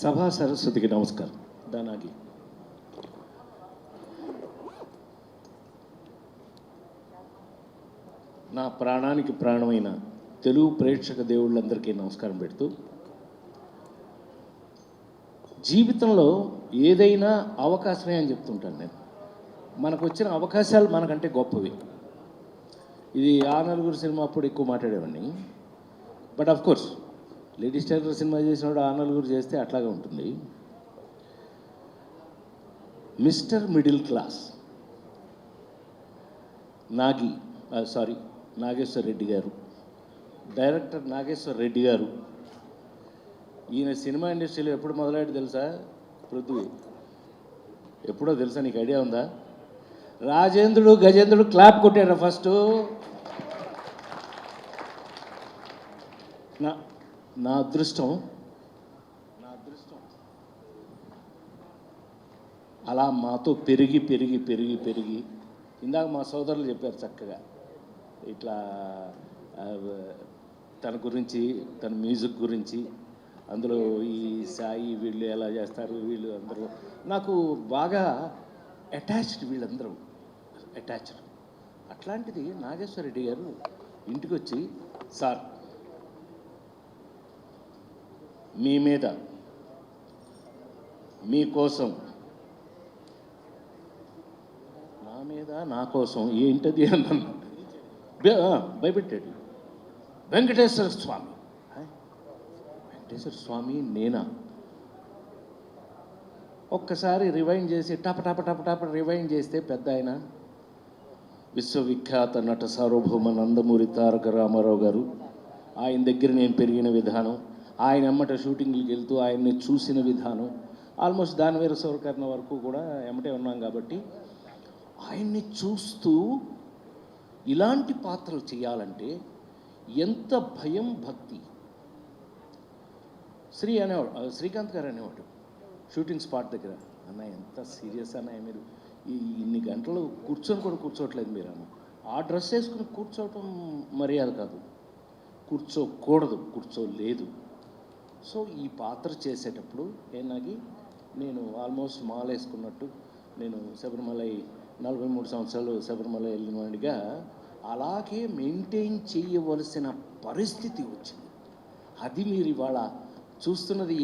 సభా సరస్వతికి నమస్కారం. దానాగి నా ప్రాణానికి ప్రాణమైన తెలుగు ప్రేక్షక దేవుళ్ళందరికీ నమస్కారం పెడుతూ, జీవితంలో ఏదైనా అవకాశమే అని చెప్తుంటాను నేను. మనకు వచ్చిన అవకాశాలు మనకంటే గొప్పవి. ఇది ఆ నలుగురు సినిమా అప్పుడు ఎక్కువ మాట్లాడేవాడిని. But of course ladies tailor cinema చేసినప్పుడు ఆ నలుగురు చేస్తే అట్లాగే ఉంటుంది. Mister middle class Nageswara Reddy garu, director Nageswara Reddy గారు. ఈయన సినిమా ఇండస్ట్రీలో ఎప్పుడు మొదలయ్యాడు తెలుసా? పృథ్వీ, ఎప్పుడో తెలుసా? నీకు ఐడియా ఉందా? రాజేంద్రుడు గజేంద్రుడు క్లాప్ కొట్టాడు ఫస్ట్. నా అదృష్టం అలా మాతో పెరిగి పెరిగి పెరిగి పెరిగి ఇందాక మా సోదరులు చెప్పారు చక్కగా ఇట్లా తన గురించి, తన మ్యూజిక్ గురించి, అందులో ఈ సాయి వీళ్ళు ఎలా చేస్తారు, వీళ్ళు అందరూ నాకు బాగా అటాచ్డ్, వీళ్ళందరూ అటాచ్డ్. అట్లాంటిది నాగేశ్వర రెడ్డి గారు ఇంటికి వచ్చి, సార్ మీ మీద, మీకోసం, నా మీద నా కోసం ఏంటది అన్నాను. భయపెట్టాడు. వెంకటేశ్వర స్వామి నేనా? ఒక్కసారి రివైండ్ చేసి టప టప టప టప రివైండ్ చేస్తే పెద్ద ఆయన, విశ్వవిఖ్యాత నట సార్వభౌమ నందమూరి తారక రామారావు గారు. ఆయన దగ్గర నేను పెరిగిన విధానం, ఆయన ఎమ్మట షూటింగ్కి వెళ్తూ ఆయన్ని చూసిన విధానం, ఆల్మోస్ట్ దానివీర శివకర్ణ వరకు కూడా ఎమ్మటే ఉన్నాం కాబట్టి ఆయన్ని చూస్తూ ఇలాంటి పాత్రలు చేయాలంటే ఎంత భయం, భక్తి. శ్రీకాంత్ గారు అనేవాడు షూటింగ్ స్పాట్ దగ్గర, అన్న ఎంత సీరియస్ అన్నయ్య మీరు, ఇన్ని గంటలు కూర్చొని కూడా కూర్చోవట్లేదు మీరు అన్న. ఆ డ్రెస్ వేసుకుని కూర్చోవటం మర్యాద కాదు, కూర్చోకూడదు, కూర్చోలేదు. సో ఈ పాత్ర చేసేటప్పుడు నేను ఆల్మోస్ట్ మాల వేసుకున్నట్టు, నేను శబరిమల 43 సంవత్సరాలు శబరిమల వెళ్ళినవాడిగా అలాగే మెయింటైన్ చేయవలసిన పరిస్థితి వచ్చింది. అది మీరు ఇవాళ చూస్తున్నది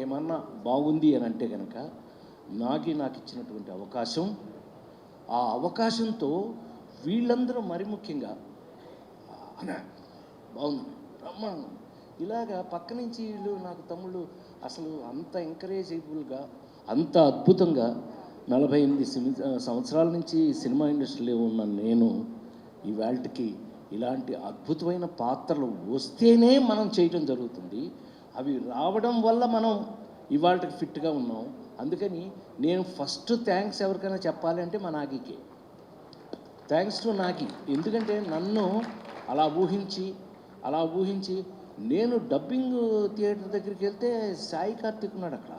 ఏమన్నా బాగుంది అని అంటే కనుక నాకు ఇచ్చినటువంటి అవకాశం, ఆ అవకాశంతో వీళ్ళందరూ మరి ముఖ్యంగా బాగుంది, బ్రహ్మాండం, ఇలాగా పక్క నుంచి వీళ్ళు నాకు తమ్ముళ్ళు అసలు అంత ఎంకరేజబుల్గా, అంత అద్భుతంగా 48 సంవత్సరాల నుంచి సినిమా ఇండస్ట్రీలో ఉన్న నేను ఇవాళకి ఇలాంటి అద్భుతమైన పాత్రలు వస్తేనే మనం చేయటం జరుగుతుంది. అవి రావడం వల్ల మనం ఇవాళకి ఫిట్గా ఉన్నాం. అందుకని నేను ఫస్ట్ థ్యాంక్స్ ఎవరికైనా చెప్పాలి అంటే మా నాగికే. Thanks to Nagi. ఎందుకంటే నన్ను అలా ఊహించి నేను డబ్బింగ్ థియేటర్ దగ్గరికి వెళ్తే సాయి కార్తీక్ ఉన్నాడు అక్కడ.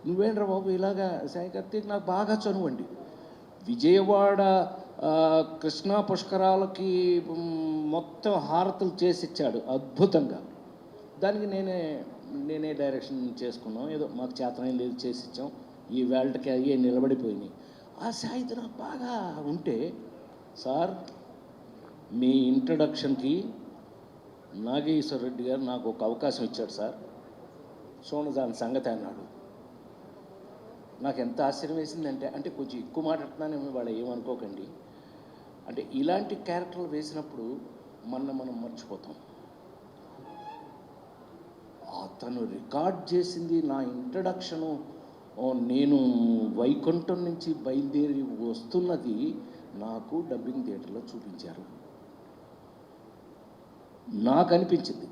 నువ్వేంట్రా బాబు ఇలాగా? సాయి కార్తీక్ నాకు బాగా చనువండి. విజయవాడ కృష్ణా పుష్కరాలకి మొత్తం హారతులు చేసిచ్చాడు అద్భుతంగా. దానికి నేనే డైరెక్షన్ చేసుకున్నాం, ఏదో మాకు చేతనైన లేదు చేసిచ్చాం. ఈ వేల్డ్కి అయ్యే నిలబడిపోయినాయి. ఆ సాయితో నాకు బాగా ఉంటే, సార్ మీ ఇంట్రడక్షన్కి నాగేశ్వర రెడ్డి గారు నాకు ఒక అవకాశం ఇచ్చాడు సార్, చూడండి దాని సంగతి అన్నాడు. నాకు ఎంత ఆశ్చర్యం వేసిందంటే, అంటే కొంచెం ఎక్కువ మాట్లాడుతున్నానేమో వాళ్ళు ఏమనుకోకండి, అంటే ఇలాంటి క్యారెక్టర్లు వేసినప్పుడు మనం మర్చిపోతాం. అతను రికార్డ్ చేసింది నా ఇంట్రడక్షను, నేను వైకుంఠం నుంచి బయలుదేరి వస్తున్నది నాకు డబ్బింగ్ థియేటర్లో చూపించారు. నాకు అనిపించింది,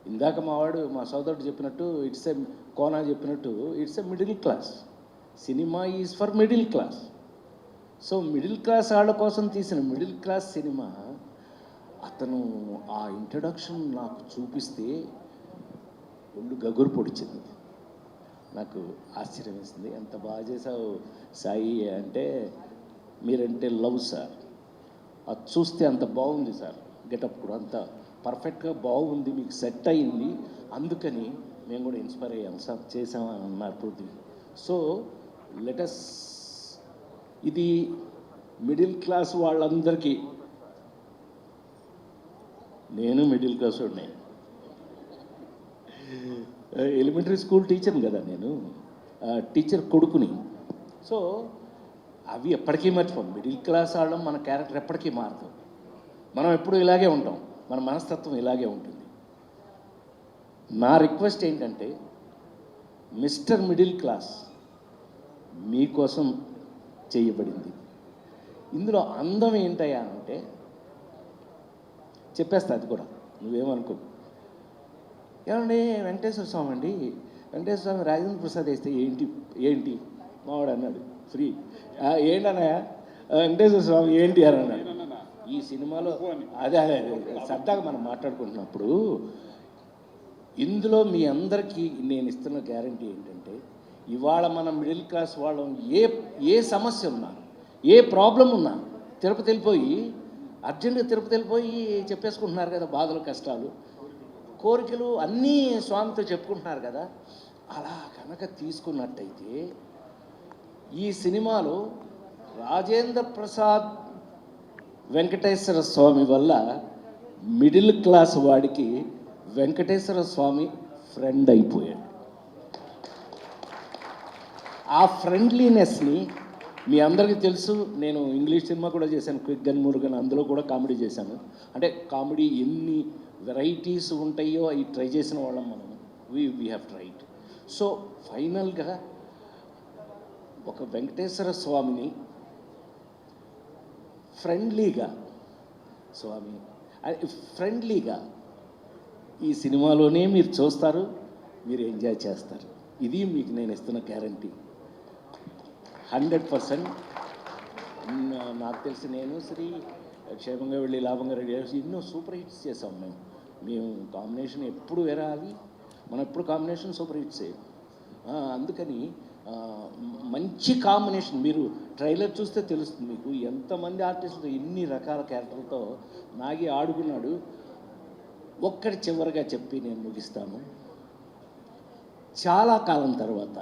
ఇందాక మా సోదరుడు చెప్పినట్టు, కోనా చెప్పినట్టు, it's a middle class cinema, is for middle class. So middle class వాళ్ళ కోసం తీసిన మిడిల్ క్లాస్ సినిమా అతను ఆ ఇంట్రడక్షన్ నాకు చూపిస్తే ఒళ్ళు గగురు పొడిచింది. నాకు ఆశ్చర్యం వేసింది, ఎంత బాగా చేసావు సాయి అంటే, మీరంటే లవ్ సార్, అది చూస్తే అంత బాగుంది సార్, గెటప్ కూడా అంత పర్ఫెక్ట్గా బాగుంది, మీకు సెట్ అయింది, అందుకని మేము కూడా ఇన్స్పైర్ అయ్యాం సార్, చేసామని అన్నారు పూర్తి. సో లెటస్, ఇది మిడిల్ క్లాస్ వాళ్ళందరికీ, నేను మిడిల్ క్లాస్ వాడిని, ఎలిమెంటరీ స్కూల్ టీచర్ని కదా నేను, టీచర్ కొడుకుని. సో అవి ఎప్పటికీ మర్చిపోం. మిడిల్ క్లాస్ ఆడడం మన క్యారెక్టర్ ఎప్పటికీ మారదు. మనం ఎప్పుడు ఇలాగే ఉంటాం, మన మనస్తత్వం ఇలాగే ఉంటుంది. నా రిక్వెస్ట్ ఏంటంటే, మిస్టర్ మిడిల్ క్లాస్ మీకోసం చేయబడింది. ఇందులో అందం ఏంటయ్యా అంటే, చెప్పేస్తా అది కూడా, నువ్వేమనుకో. ఏమండి వెంకటేశ్వర స్వామి అండి, వెంకటేశ్వర స్వామి రాజేంద్ర ప్రసాద్ వేస్తే ఏంటి ఏంటి మావాడు అన్నాడు ఫ్రీ. ఏంటన్నయ్య వెంకటేశ్వర స్వామి ఏంటి అని అన్నాడు. ఈ సినిమాలో అదే అదే సరదాగా మనం మాట్లాడుకుంటున్నప్పుడు, ఇందులో మీ అందరికీ నేను ఇస్తున్న గ్యారంటీ ఏంటంటే, ఇవాళ మన మిడిల్ క్లాస్ వాళ్ళం ఏ సమస్య ఉన్నా, ఏ ప్రాబ్లం ఉన్నా, తిరుపతి వెళ్ళిపోయి అర్జెంటుగా తిరుపతి వెళ్ళిపోయి చెప్పేసుకుంటున్నారు కదా, బాధలు కష్టాలు కోరికలు అన్నీ స్వామితో చెప్పుకుంటున్నారు కదా. అలా కనుక తీసుకున్నట్టయితే ఈ సినిమాలో రాజేంద్ర ప్రసాద్ వెంకటేశ్వర స్వామి వల్ల మిడిల్ క్లాస్ వాడికి వెంకటేశ్వర స్వామి ఫ్రెండ్ అయిపోయాడు. ఆ ఫ్రెండ్లీనెస్ని మీ అందరికీ తెలుసు. నేను ఇంగ్లీష్ సినిమా కూడా చేశాను, క్విక్ గన్ మురుగన్, అందులో కూడా కామెడీ చేశాను. అంటే కామెడీ ఎన్ని వెరైటీస్ ఉంటాయో అవి ట్రై చేసిన వాళ్ళం మనం. We have tried. సో ఫైనల్గా ఒక వెంకటేశ్వర స్వామిని ఫ్రెండ్లీగా, స్వామి ఫ్రెండ్లీగా ఈ సినిమాలోనే మీరు చూస్తారు, మీరు ఎంజాయ్ చేస్తారు. ఇది మీకు నేను ఇస్తున్న గ్యారంటీ 100%. నాకు తెలిసి నేను శ్రీ క్షేమంగా వెళ్ళి లాభంగా రెడీ చేసి ఎన్నో సూపర్ హిట్స్ చేసాం మేము కాంబినేషన్ ఎప్పుడు వేరే, అవి మనం ఎప్పుడు కాంబినేషన్ సూపర్ హిట్సే. అందుకని మంచి కాంబినేషన్. మీరు ట్రైలర్ చూస్తే తెలుస్తుంది మీకు ఎంతమంది ఆర్టిస్టులు ఎన్ని రకాల క్యారెక్టర్లతో నాగి ఆడుకున్నాడు. ఒక్కటి చివరిగా చెప్పి నేను ముగిస్తాను. చాలా కాలం తర్వాత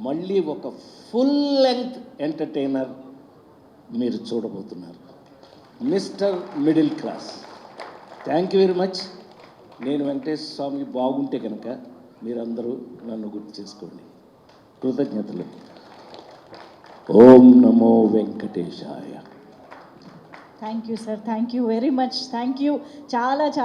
మళ్ళీ ఒక ఫుల్ లెంగ్త్ ఎంటర్టైనర్ మీరు చూడబోతున్నారు, mister middle class. Thank you very much. నేను వెంకటేశ్వర స్వామి బాగుంటే కనుక మీరందరూ నన్ను గుర్తు చేసుకోండి. కృతజ్ఞతలు. ఓం నమో వెంకటేశాయ. Thank you sir, thank you very much. Thank you. చాలా